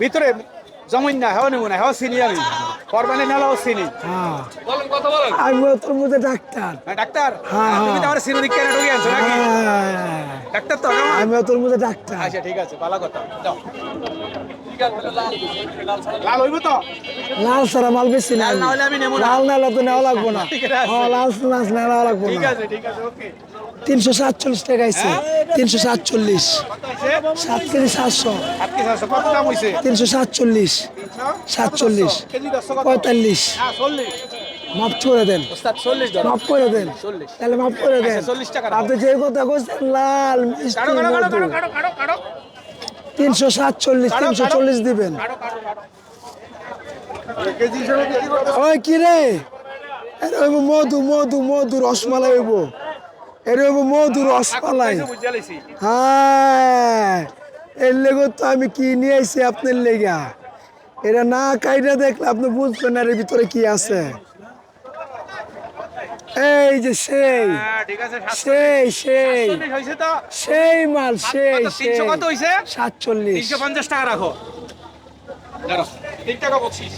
ভিতরে জমিন না হেওয়া নেব না হেওয়া চিনি আমি কোরবানি নালাও চিনি হ্যাঁ বলেন কথা বলেন আমি তোর মধ্যে ডাক্তার। ডাক্তার হ্যাঁ, তুমি তো হ্যাঁ। আমার চিনি কেন ঢুকে আনছো নাকি হ্যাঁ, ডাক্তার তো না আমি তোর মধ্যে ডাক্তার। আচ্ছা ঠিক আছে ভালো কথা যাও লাল হইব তো লাল সারা মাল বেশি না লাল আমি। না হলে আমি নেবো না লাল নাহলে তো নেওয়া লাগবো না। ঠিক আছে হ্যাঁ, লাল লাল নেওয়া লাগবো ঠিক না। আছে ওকে 347 টাকা আইছে। 347 কত আছে 7 কেজি 700। আজকে কত দাম হইছে 347 47 কেজি 10 কত 45 হ্যাঁ 40 মাফ করে দেন। ওস্তাদ 40 ধরো মাফ করে দেন। 40 তাহলে মাফ করে দেন। আচ্ছা 40 টাকা রাখো আপনি যে কথা কইছেন লাল মিষ্টি কাড়ো কাড়ো মধু। কাড়ো কাড়ো কাড়ো কাড়ো 347 কাড়ো, 340 দিবেন। কাড়ো কাড়ো ওই কি রে? এর হইব মধু মধু মধু রসমালাই হইব। এর হইব মধু রসমালাই। বুঝা লাইছি হ্যাঁ, এর লেগে তো আমি কি নিয়ে আইছি আপনার লেগা। এরা না কাইটা দেখলে আপনি বুঝবেন না এর ভিতরে কি আছে। এই যে সেই হ্যাঁ ঠিক আছে সেই সেই 47 হইছে তো সেই মাল সেই কত, সেই 300 কত হইছে 47 350 টাকা রাখো ধরো 3 টাকা বকশিশ